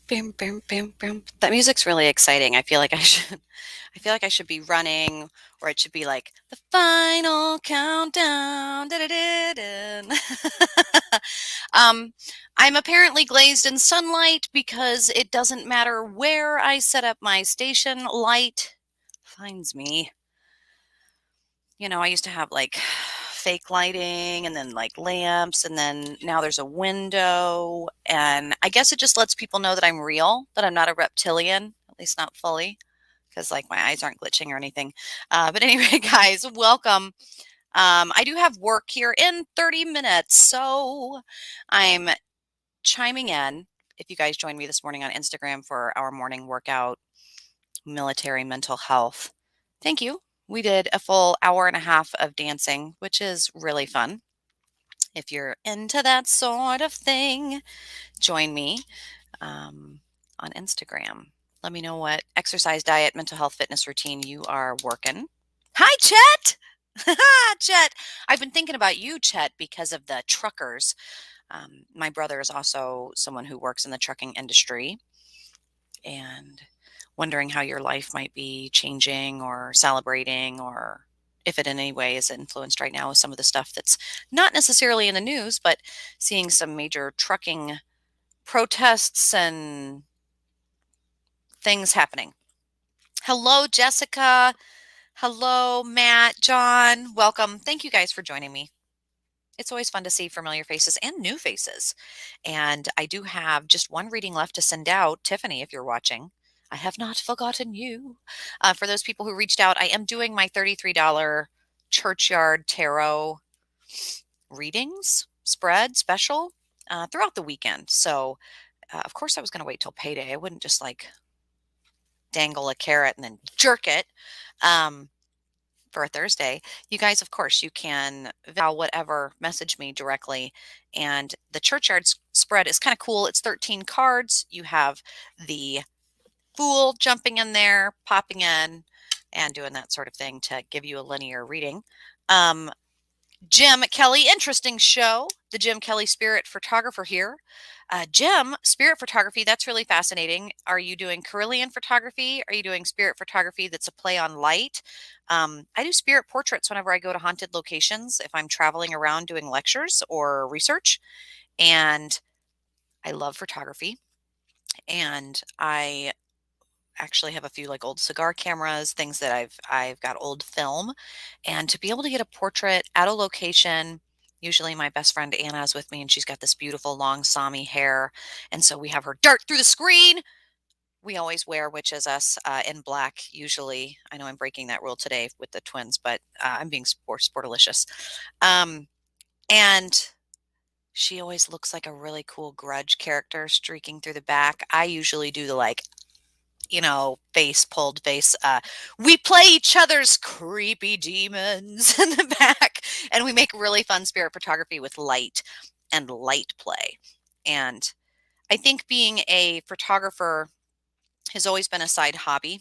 Bam, bam, bam, bam. That music's really exciting. I feel like I should be running, or it should be like the final countdown. Da-da-da-da. um, I'm apparently glazed in sunlight because it doesn't matter where I set up my station, light finds me. I used to have like fake lighting and then like lamps, and then now there's a window. And I guess it just lets people know that I'm real, that I'm not a reptilian, at least not fully, because like my eyes aren't glitching or anything. But anyway, guys, welcome. I do have work here in 30 minutes, so I'm chiming in. If you guys joined me this morning on Instagram for our morning workout, military mental health. Thank you. We did a full hour and a half of dancing, which is really fun. If you're into that sort of thing, join me on Instagram. Let me know what exercise, diet, mental health, fitness routine you are working. Hi, Chet. Chet. I've been thinking about you, Chet, because of the truckers. My brother is also someone who works in the trucking industry, and wondering how your life might be changing or celebrating, or if it in any way is influenced right now with some of the stuff that's not necessarily in the news, but seeing some major trucking protests and things happening. Hello, Jessica. Hello, Matt, John. Welcome. Thank you guys for joining me. It's always fun to see familiar faces and new faces. And I do have just one reading left to send out. Tiffany, if you're watching, I have not forgotten you. For those people who reached out, I am doing my $33 Churchyard Tarot readings spread special throughout the weekend. So, of course, I was going to wait till payday. I wouldn't just like dangle a carrot and then jerk it. For a Thursday, you guys, of course, you can whatever, message me directly. And the Churchyard spread is kind of cool. It's 13 cards. You have the Fool jumping in there, popping in, and doing that sort of thing to give you a linear reading. Jim Kelly, interesting show. The Jim Kelly Spirit Photographer here. Jim, Spirit Photography, that's really fascinating. Are you doing Carillion photography? Are you doing spirit photography that's a play on light? I do spirit portraits whenever I go to haunted locations, if I'm traveling around doing lectures or research. And I love photography. And I actually have a few like old cigar cameras, things that I've got old film, and to be able to get a portrait at a location. Usually my best friend Anna is with me, and she's got this beautiful long Sami hair, and so we have her dart through the screen. We always wear, which is us, in black usually. I know I'm breaking that rule today with the twins, but I'm being sportalicious. And she always looks like a really cool grudge character streaking through the back. I usually do the like, face pulled face. We play each other's creepy demons in the back, and we make really fun spirit photography with light and light play. And I think being a photographer has always been a side hobby.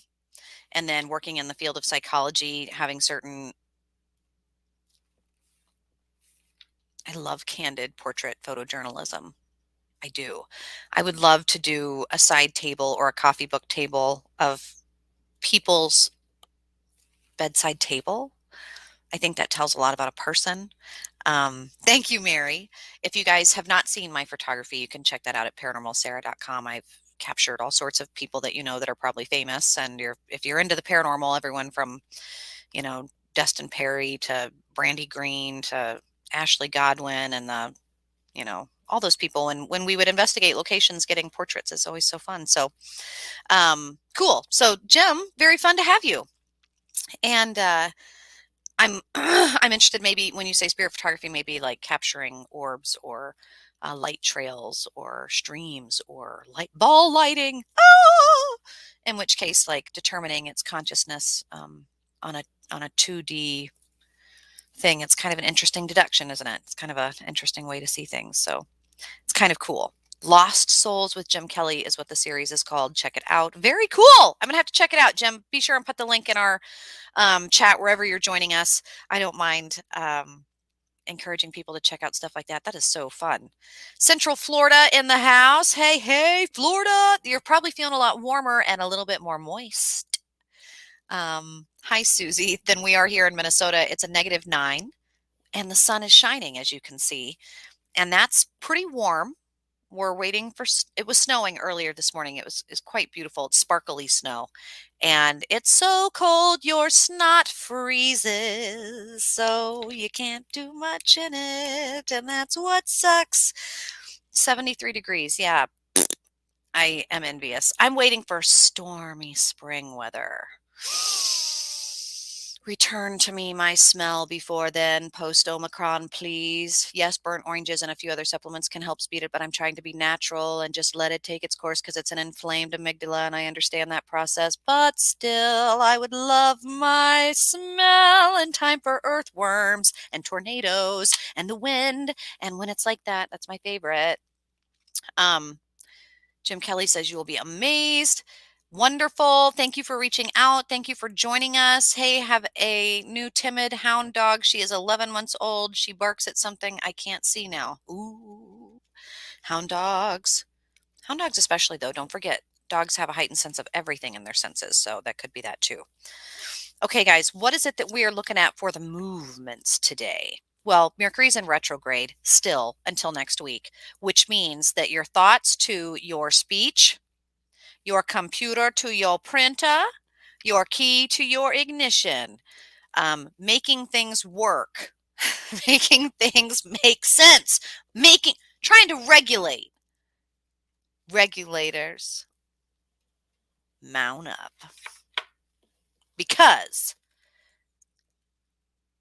And then working in the field of psychology, having certain, I love candid portrait photojournalism. I do. I would love to do a side table or a coffee book table of people's bedside table. I think that tells a lot about a person. Thank you, Mary. If you guys have not seen my photography, you can check that out at paranormalsarah.com. I've captured all sorts of people that you know that are probably famous. And if you're into the paranormal, everyone from, you know, Destin Perry to Brandy Green to Ashley Godwin and all those people. And when we would investigate locations, getting portraits is always so fun. So cool. So Jim, very fun to have you. And I'm I'm interested, maybe when you say spirit photography, maybe like capturing orbs or light trails or streams or light ball lighting. Ah! In which case, like determining its consciousness on a 2D thing. It's kind of an interesting deduction, isn't it? It's kind of an interesting way to see things. So it's kind of cool. Lost Souls with Jim Kelly is what the series is called. Check it out. Very cool. I'm gonna have to check it out, Jim. Be sure and put the link in our chat wherever you're joining us. I don't mind encouraging people to check out stuff like that. That is so fun. Central Florida in the house. Hey, hey, Florida. You're probably feeling a lot warmer and a little bit more moist. Hi, Susie, than we are here in Minnesota. It's a -9 and the sun is shining, as you can see. And that's pretty warm. We're waiting for it was snowing earlier this morning. It's quite beautiful. It's sparkly snow. And it's so cold your snot freezes. So you can't do much in it. And that's what sucks. 73 degrees. Yeah, I am envious. I'm waiting for stormy spring weather. Return to me my smell before then, post Omicron, please. Yes, burnt oranges and a few other supplements can help speed it, but I'm trying to be natural and just let it take its course because it's an inflamed amygdala and I understand that process. But still, I would love my smell in time for earthworms and tornadoes and the wind. And when it's like that, that's my favorite. Jim Kelly says you will be amazed. Wonderful. Thank you for reaching out. Thank you for joining us. Hey, have a new timid hound dog. She is 11 months old. She barks at something I can't see now. Ooh, hound dogs. Hound dogs especially, though. Don't forget, dogs have a heightened sense of everything in their senses. So that could be that too. Okay, guys, what is it that we are looking at for the movements today? Well, Mercury's in retrograde still until next week, which means that your thoughts to your speech, your computer to your printer, your key to your ignition, making things work, making things make sense, trying to regulate. Regulators, mount up because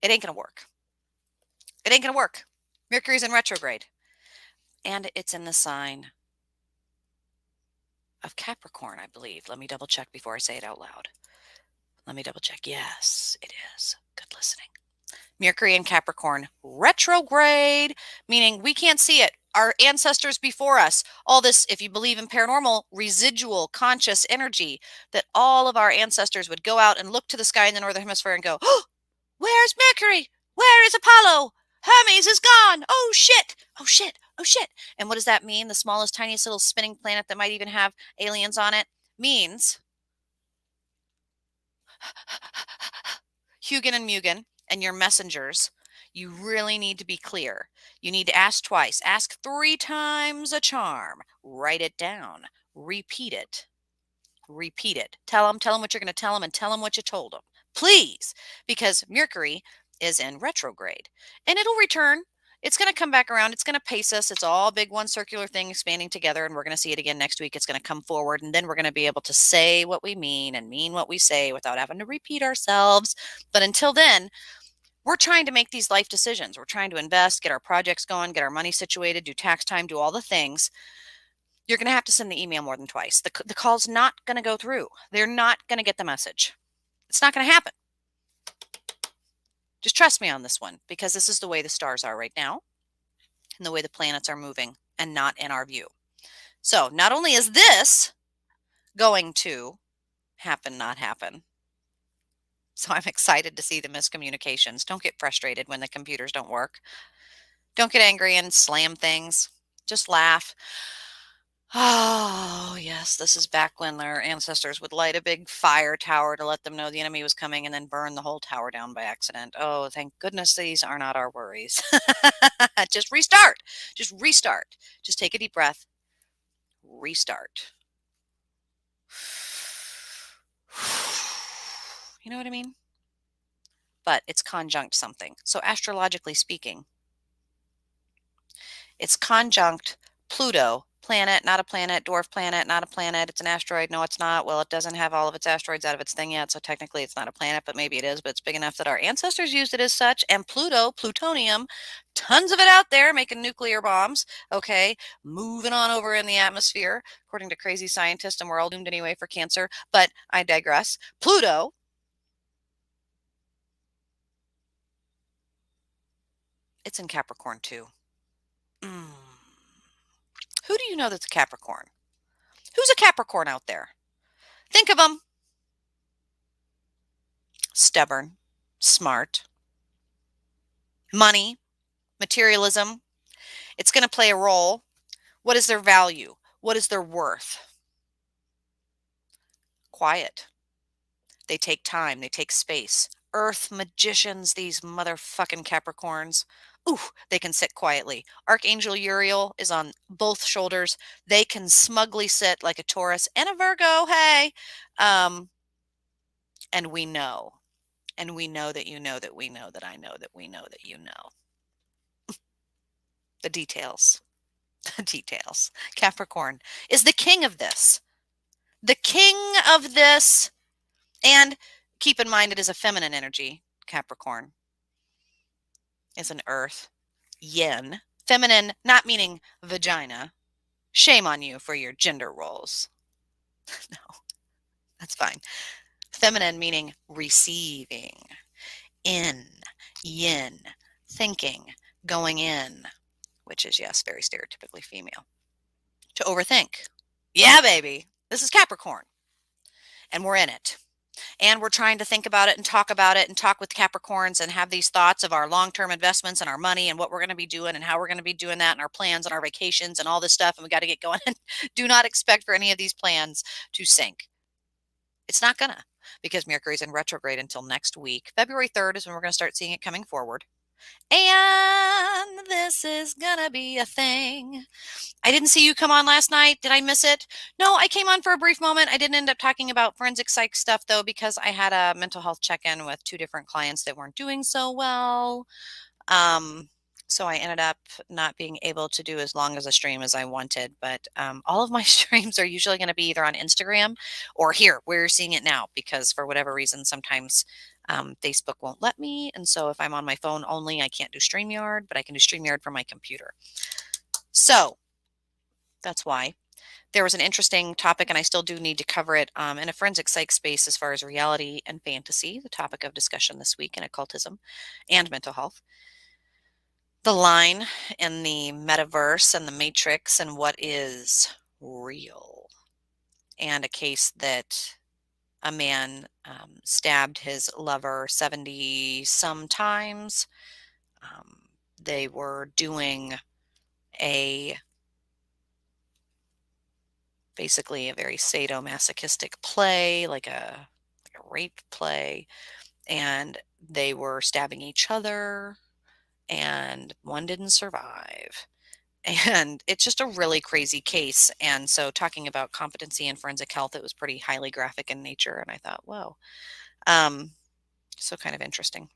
it ain't going to work. It ain't going to work. Mercury's in retrograde. And it's in the sign of Capricorn, I believe. Let me double check before I say it out loud. Let me double check. Yes, it is. Good listening. Mercury in Capricorn retrograde, meaning we can't see it. Our ancestors before us, all this, if you believe in paranormal, residual conscious energy, that all of our ancestors would go out and look to the sky in the northern hemisphere and go, oh, where's Mercury? Where is Apollo? Hermes is gone. Oh, shit. Oh, shit. Oh, shit. And what does that mean? The smallest, tiniest little spinning planet that might even have aliens on it means Hugin and Mugen and your messengers, you really need to be clear. You need to ask twice. Ask 3 times a charm. Write it down. Repeat it. Repeat it. Tell them what you're going to tell them and tell them what you told them. Please, because Mercury is in retrograde and it'll return. It's going to come back around. It's going to pace us. It's all big one circular thing expanding together, and we're going to see it again next week. It's going to come forward, and then we're going to be able to say what we mean and mean what we say without having to repeat ourselves. But until then, we're trying to make these life decisions. We're trying to invest, get our projects going, get our money situated, do tax time, do all the things. You're going to have to send the email more than twice. The call's not going to go through. They're not going to get the message. It's not going to happen. Just trust me on this one, because this is the way the stars are right now and the way the planets are moving and not in our view. So not only is this going to happen, not happen. So I'm excited to see the miscommunications. Don't get frustrated when the computers don't work. Don't get angry and slam things. Just laugh. Oh, yes, this is back when their ancestors would light a big fire tower to let them know the enemy was coming and then burn the whole tower down by accident. Oh, thank goodness these are not our worries. Just restart. Just restart. Just take a deep breath. Restart. You know what I mean? But it's conjunct something. So astrologically speaking, it's conjunct Pluto, planet, not a planet, dwarf planet, not a planet. It's an asteroid. No, it's not. Well, it doesn't have all of its asteroids out of its thing yet. So technically it's not a planet, but maybe it is. But it's big enough that our ancestors used it as such. And Pluto, plutonium, tons of it out there making nuclear bombs. Okay. Moving on over in the atmosphere, according to crazy scientists. And we're all doomed anyway for cancer. But I digress. Pluto. It's in Capricorn too. Who do you know that's a Capricorn? Who's a Capricorn out there? Think of them. Stubborn, smart, money, materialism. It's going to play a role. What is their value? What is their worth? Quiet. They take time, they take space. Earth magicians, these motherfucking Capricorns. Ooh, they can sit quietly. Archangel Uriel is on both shoulders. They can smugly sit like a Taurus and a Virgo. Hey. Um, and we know. And we know that you know that we know that I know that we know that you know. The details. The details. Capricorn is the king of this. The king of this. And keep in mind, it is a feminine energy. Capricorn is an earth. Yin. Feminine, not meaning vagina. Shame on you for your gender roles. No, that's fine. Feminine meaning receiving. In. Yin. Thinking. Going in. Which is, yes, very stereotypically female. To overthink. Yeah, baby. This is Capricorn. And we're in it. And we're trying to think about it and talk with Capricorns and have these thoughts of our long-term investments and our money and what we're going to be doing and how we're going to be doing that and our plans and our vacations and all this stuff. And we got to get going. And do not expect for any of these plans to sink. It's not gonna, because Mercury's in retrograde until next week. February 3rd is when we're going to start seeing it coming forward. And this is gonna be a thing. I didn't see you come on last night. Did I miss it? No, I came on for a brief moment. I didn't end up talking about forensic psych stuff, though, because I had a mental health check-in with 2 different clients that weren't doing so well. So I ended up not being able to do as long as a stream as I wanted. But all of my streams are usually going to be either on Instagram or here, where you're seeing it now, because for whatever reason, sometimes Facebook won't let me. And so if I'm on my phone only, I can't do StreamYard, but I can do StreamYard from my computer. So that's why. There was an interesting topic, and I still do need to cover it in a forensic psych space as far as reality and fantasy, the topic of discussion this week in occultism and mental health. The line in the metaverse and the matrix and what is real. And a case that a man stabbed his lover 70 some times. They were doing basically a very sadomasochistic play, like a rape play, and they were stabbing each other, and one didn't survive. And it's just a really crazy case. And so talking about competency in forensic health, it was pretty highly graphic in nature. And I thought, whoa. So kind of interesting.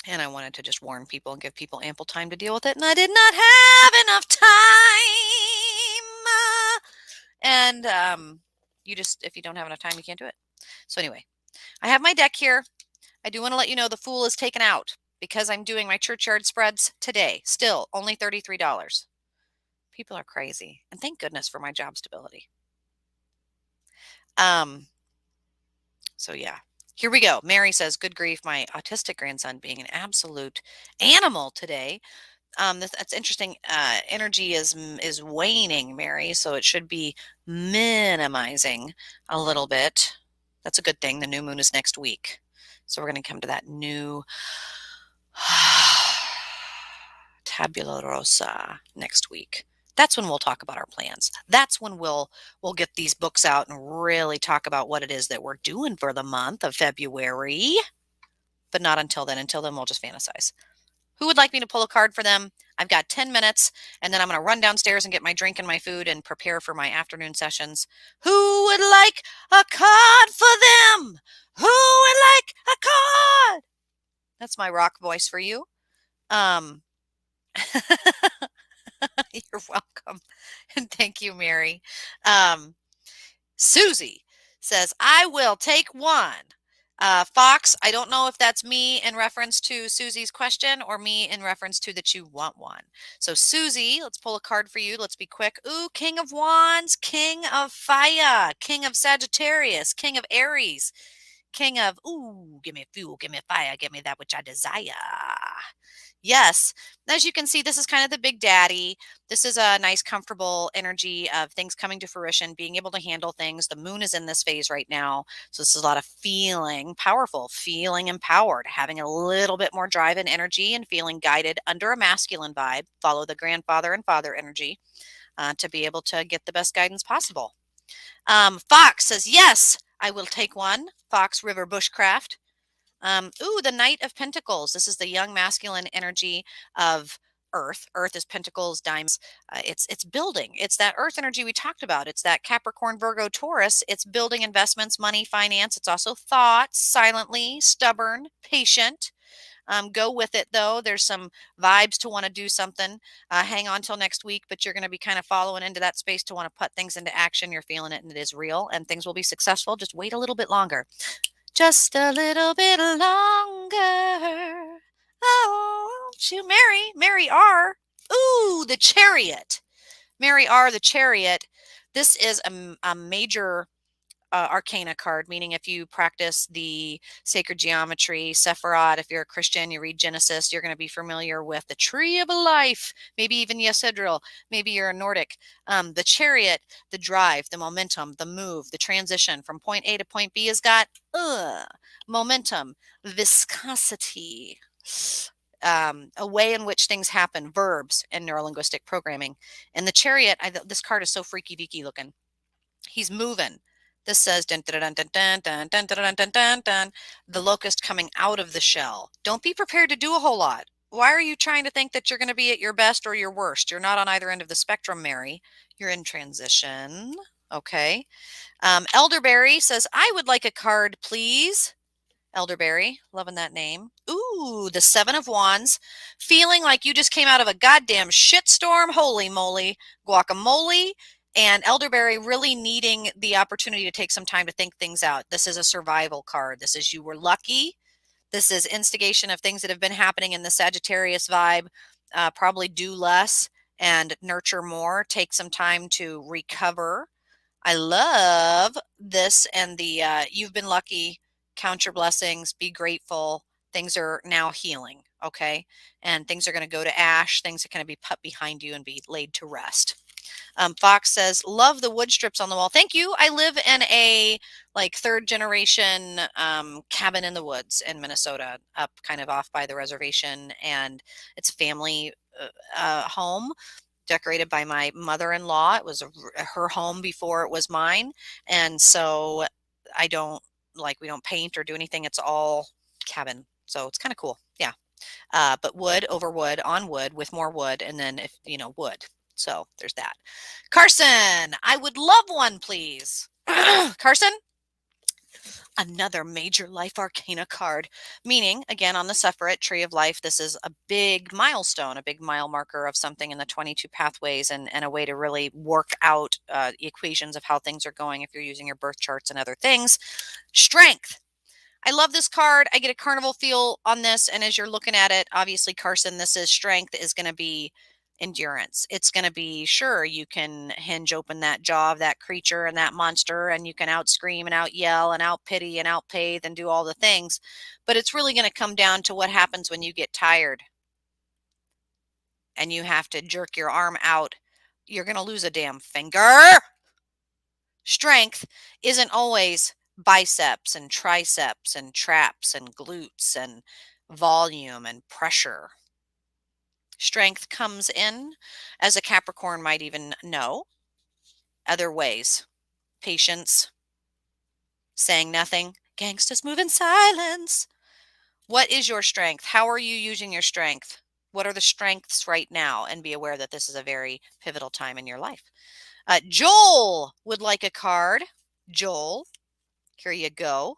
And I wanted to just warn people and give people ample time to deal with it. And I did not have enough time. And if you don't have enough time, you can't do it. So anyway, I have my deck here. I do want to let you know the Fool is taken out because I'm doing my churchyard spreads today. Still only $33. People are crazy. And thank goodness for my job stability. So yeah, here we go. Mary says, good grief, my autistic grandson being an absolute animal today. That's interesting. Energy is waning, Mary, so it should be minimizing a little bit. That's a good thing. The new moon is next week. So we're going to come to that new tabula rasa next week. That's when we'll talk about our plans. That's when we'll get these books out and really talk about what it is that we're doing for the month of February. But not until then. Until then, we'll just fantasize. Who would like me to pull a card for them? I've got 10 minutes, and then I'm going to run downstairs and get my drink and my food and prepare for my afternoon sessions. Who would like a card for them? Who would like a card? That's my rock voice for you. You're welcome. And thank you, Mary. Susie says, I will take one. Fox, I don't know if that's me in reference to Susie's question or me in reference to that you want one. So Susie, let's pull a card for you. Let's be quick. Ooh, King of Wands, King of Fire, King of Sagittarius, King of Aries. King of, ooh, give me fuel, give me fire, give me that which I desire. Yes. As you can see, this is kind of the big daddy. This is a nice, comfortable energy of things coming to fruition, being able to handle things. The moon is in this phase right now. So this is a lot of feeling powerful, feeling empowered, having a little bit more drive and energy and feeling guided under a masculine vibe. Follow the grandfather and father energy to be able to get the best guidance possible. Fox says, yes, I will take one. Fox River Bushcraft. Ooh, the Knight of Pentacles. This is the young masculine energy of Earth. Earth is Pentacles, diamonds. It's building. It's that Earth energy we talked about. It's that Capricorn, Virgo, Taurus. It's building investments, money, finance. It's also thoughts, silently, stubborn, patient. Go with it though. There's some vibes to want to do something. Hang on till next week, but you're going to be kind of following into that space to want to put things into action. You're feeling it and it is real and things will be successful. Just wait a little bit longer. Just a little bit longer. Oh, shoot, Mary R. Ooh, the Chariot. Mary R. the Chariot. This is a major arcana card, meaning if you practice the sacred geometry, Sephiroth, if you're a Christian, you read Genesis, you're going to be familiar with the tree of life, maybe even Yesidril, maybe you're a Nordic. The chariot, the drive, the momentum, the move, the transition from point A to point B has got momentum, viscosity, a way in which things happen, verbs and neurolinguistic programming. And the chariot, this card is so freaky deaky looking. He's moving. This says dun, dun, dun, dun, dun, dun, dun, dun, dun, dun, dun, the locust coming out of the shell. Don't be prepared to do a whole lot. Why are you trying to think that you're going to be at your best or your worst? You're not on either end of the spectrum, Mary. You're in transition. Okay. Elderberry says, I would like a card, please. Elderberry, loving that name. Ooh, the Seven of Wands. Feeling like you just came out of a goddamn shitstorm. Holy moly, guacamole. And Elderberry really needing the opportunity to take some time to think things out. This is a survival card. This is you were lucky. This is instigation of things that have been happening in the Sagittarius vibe. Probably do less and nurture more. Take some time to recover. I love this and the you've been lucky, count your blessings, be grateful. Things are now healing, okay? And things are going to go to ash. Things are going to be put behind you and be laid to rest. Fox says, love the wood strips on the wall. Thank you. I live in a like third generation cabin in the woods in Minnesota, up kind of off by the reservation. And it's a family home decorated by my mother-in-law. It was her home before it was mine. And so I don't we don't paint or do anything. It's all cabin. So it's kind of cool. Yeah. But wood over wood on wood with more wood. And then if, wood. So there's that. Carson, I would love one, please. Carson? Another major life arcana card, meaning, again, on the separate tree of life, this is a big milestone, a big mile marker of something in the 22 pathways and a way to really work out equations of how things are going if you're using your birth charts and other things. Strength. I love this card. I get a carnival feel on this. And as you're looking at it, obviously, Carson, this is strength is going to be endurance. It's going to be, sure, you can hinge open that jaw of that creature and that monster, and you can out scream and out yell and out pity and out pay and do all the things. But it's really going to come down to what happens when you get tired and you have to jerk your arm out. You're going to lose a damn finger. Strength isn't always biceps and triceps and traps and glutes and volume and pressure. Strength comes in, as a Capricorn might even know, other ways. Patience, saying nothing. Gangsters move in silence. What is your strength? How are you using your strength? What are the strengths right now? And be aware that this is a very pivotal time in your life. Joel would like a card. Joel, here you go.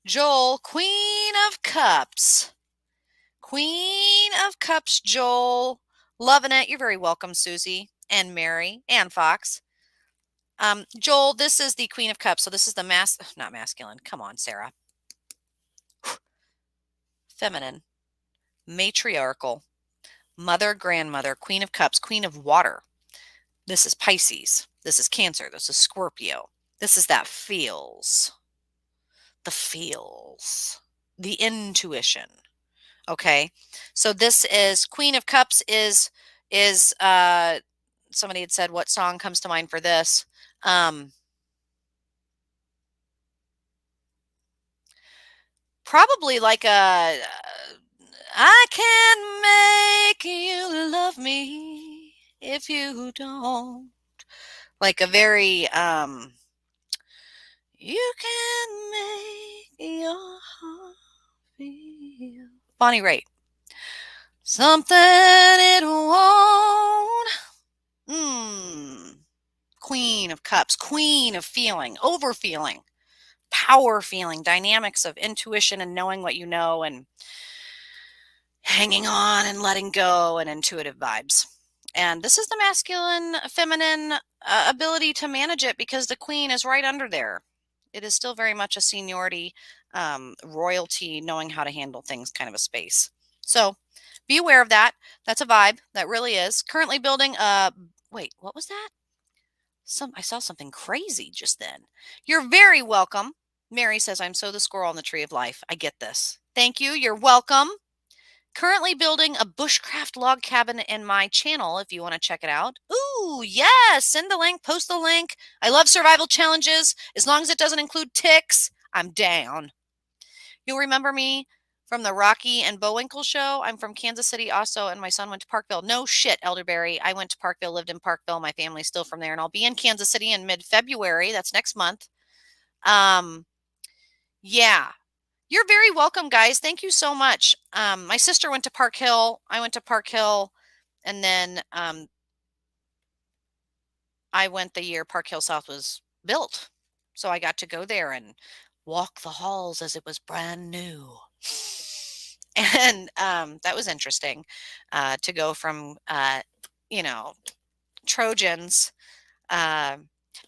Joel, Queen of Cups. Queen of Cups, Joel. Loving it. You're very welcome, Susie and Mary and Fox. Joel, this is the Queen of Cups. So this is the not masculine. Come on, Sarah. Feminine, matriarchal, mother, grandmother, Queen of Cups, Queen of Water. This is Pisces. This is Cancer. This is Scorpio. This is that feels. the feels, the intuition. Okay. So this is Queen of Cups is somebody had said what song comes to mind for this. Um Probably like a I can't make you love me if you don't. Like a very you can make your heart feel. Bonnie Raitt. Something it won't. Mm. Queen of Cups, queen of feeling, over feeling, power feeling, dynamics of intuition and knowing what you know and hanging on and letting go and intuitive vibes. And this is the masculine, feminine ability to manage it because the queen is right under there. It is still very much a seniority, royalty, knowing how to handle things kind of a space. So be aware of that. That's a vibe. That really is. Currently building a. Wait, what was that? I saw something crazy just then. You're very welcome. Mary says, I'm so the squirrel on the tree of life. I get this. Thank you. You're welcome. Currently building a bushcraft log cabin in my channel if you want to check it out. Ooh, yes. Send the link, post the link. I love survival challenges. As long as it doesn't include ticks, I'm down. You'll remember me from the Rocky and Bullwinkle show. I'm from Kansas City also, and my son went to Parkville. No shit, Elderberry. I went to Parkville, lived in Parkville. My family's still from there, and I'll be in Kansas City in mid-February. That's next month. Um, yeah. You're very welcome, guys. Thank you so much. My sister went to Park Hill. I went to Park Hill, and then I went the year Park Hill South was built. So I got to go there and walk the halls as it was brand new. And that was interesting to go from, you know, Trojans. Uh,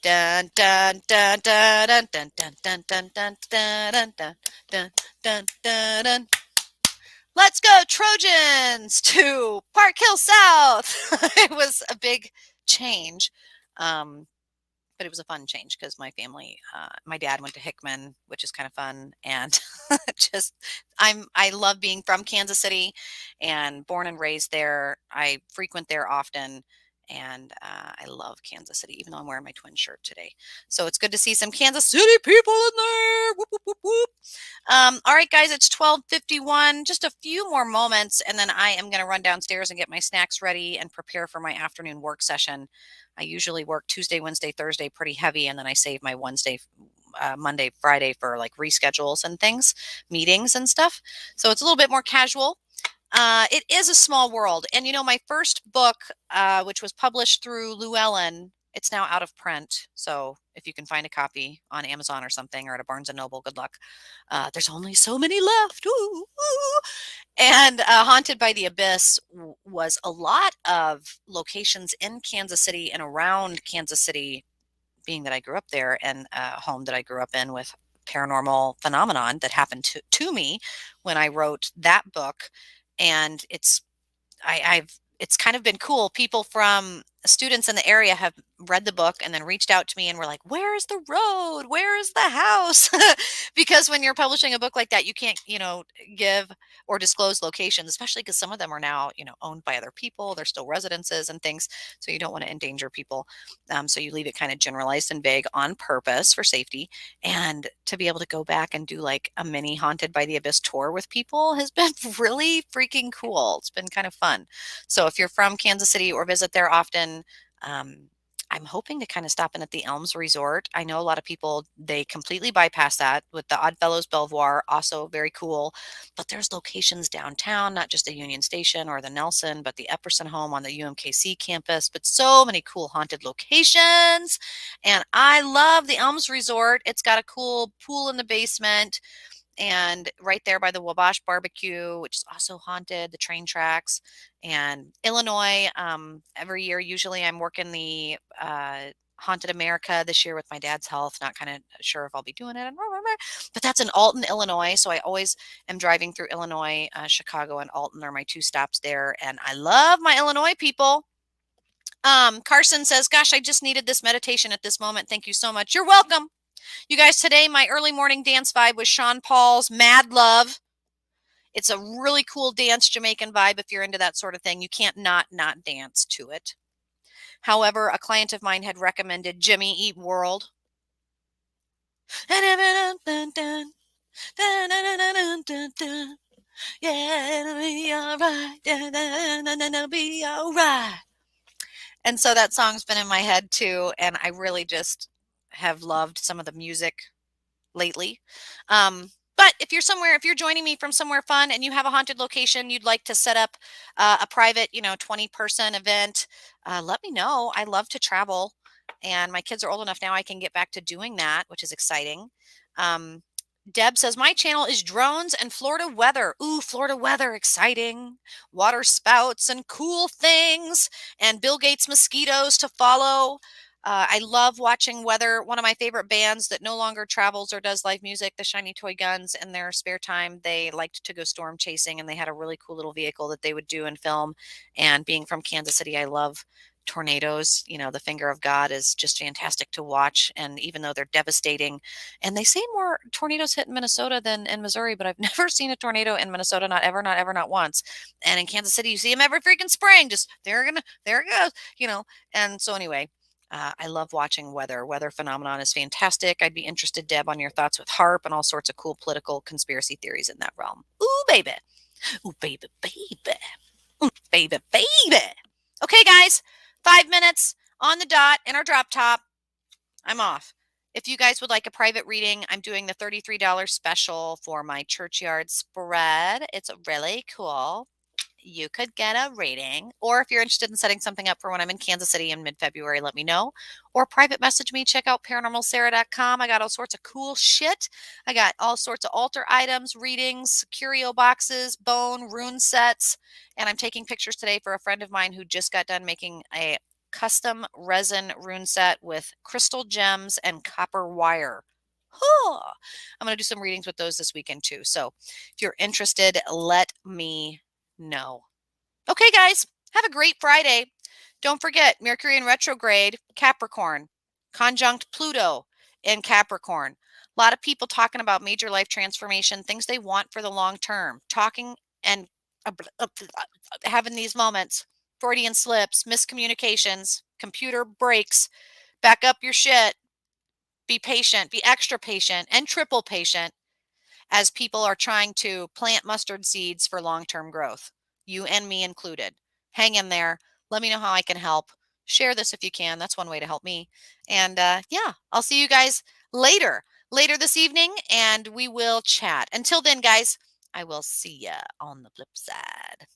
dun dun dun dun dun dun dun dun dun dun dun dun dun dun dun dun. Let's go Trojans to Park Hill South. It was a big change. Um, but it was a fun change because my family, my dad went to Hickman, which is kind of fun, and just I love being from Kansas City, and born and raised there. I frequent there often, and I love Kansas City, even though I'm wearing my twin shirt today. So it's good to see some Kansas City people in there. Whoop, whoop, whoop, whoop. All right, guys, it's 12:51. Just a few more moments, and then I am going to run downstairs and get my snacks ready and prepare for my afternoon work session. I usually work Tuesday, Wednesday, Thursday pretty heavy, and then I save my Wednesday, Monday, Friday for like reschedules and things, meetings and stuff. So it's a little bit more casual. It is a small world. And, you know, my first book, which was published through Llewellyn, it's now out of print. So if you can find a copy on Amazon or something or at a Barnes & Noble, good luck. There's only so many left. Ooh, ooh. And Haunted by the Abyss was a lot of locations in Kansas City and around Kansas City, being that I grew up there, and a home that I grew up in with paranormal phenomenon that happened to me when I wrote that book. And it's kind of been cool. People from students in the area have read the book and then reached out to me and were like, where is the road? Where is the house? Because when you're publishing a book like that, you can't, give or disclose locations, especially because some of them are now, owned by other people. They're still residences and things. So you don't want to endanger people. So you leave it kind of generalized and vague on purpose for safety. And to be able to go back and do like a mini Haunted by the Abyss tour with people has been really freaking cool. It's been kind of fun. So if you're from Kansas City or visit there often, I'm hoping to kind of stop in at the Elms Resort. I know a lot of people, they completely bypass that with the Oddfellows Belvoir, also very cool. But there's locations downtown, not just the Union Station or the Nelson, but the Epperson home on the UMKC campus, but so many cool haunted locations. And I love the Elms Resort. It's got a cool pool in the basement. And right there by the Wabash barbecue, which is also haunted, the train tracks. And Illinois, every year, usually I'm working the Haunted America this year with my dad's health, not kind of sure if I'll be doing it. But that's in Alton, Illinois. So I always am driving through Illinois. Chicago and Alton are my two stops there. And I love my Illinois people. Carson says, gosh, I just needed this meditation at this moment. Thank you so much. You're welcome. You guys, today my early morning dance vibe was Sean Paul's Mad Love. It's a really cool dance Jamaican vibe if you're into that sort of thing. You can't not dance to it. However, a client of mine had recommended Jimmy Eat World. Yeah, it'll be all right. It'll be all right. And so that song's been in my head too, and I really just have loved some of the music lately. But if you're joining me from somewhere fun and you have a haunted location, you'd like to set up a private, 20-person event, let me know. I love to travel, and my kids are old enough now I can get back to doing that, which is exciting. Um, Deb says, my channel is drones and Florida weather. Ooh, Florida weather, exciting. Water spouts and cool things, and Bill Gates mosquitoes to follow. I love watching weather. One of my favorite bands that no longer travels or does live music, the Shiny Toy Guns, in their spare time, they liked to go storm chasing, and they had a really cool little vehicle that they would do and film. And being from Kansas City, I love tornadoes. The finger of God is just fantastic to watch. And even though they're devastating, and they say more tornadoes hit in Minnesota than in Missouri, but I've never seen a tornado in Minnesota, not ever, not ever, not once. And in Kansas City, you see them every freaking spring. Just there it goes. And so anyway, I love watching weather. Weather phenomenon is fantastic. I'd be interested, Deb, on your thoughts with HARP and all sorts of cool political conspiracy theories in that realm. Ooh, baby. Ooh, baby, baby. Ooh, baby, baby. Okay, guys, 5 minutes on the dot in our drop top. I'm off. If you guys would like a private reading, I'm doing the $33 special for my churchyard spread. It's really cool. You could get a reading. Or if you're interested in setting something up for when I'm in Kansas City in mid-February, let me know. Or private message me. Check out paranormalsarah.com. I got all sorts of cool shit. I got all sorts of altar items, readings, curio boxes, bone, rune sets. And I'm taking pictures today for a friend of mine who just got done making a custom resin rune set with crystal gems and copper wire. I'm going to do some readings with those this weekend too. So if you're interested, let me no. Okay, guys, have a great Friday. Don't forget Mercury in retrograde, Capricorn, conjunct Pluto in Capricorn. A lot of people talking about major life transformation, things they want for the long term, talking and having these moments, Freudian slips, miscommunications, computer breaks, back up your shit, be patient, be extra patient and triple patient as people are trying to plant mustard seeds for long-term growth, you and me included. Hang in there. Let me know how I can help. Share this if you can. That's one way to help me. And yeah, I'll see you guys later this evening, and we will chat. Until then, guys, I will see ya on the flip side.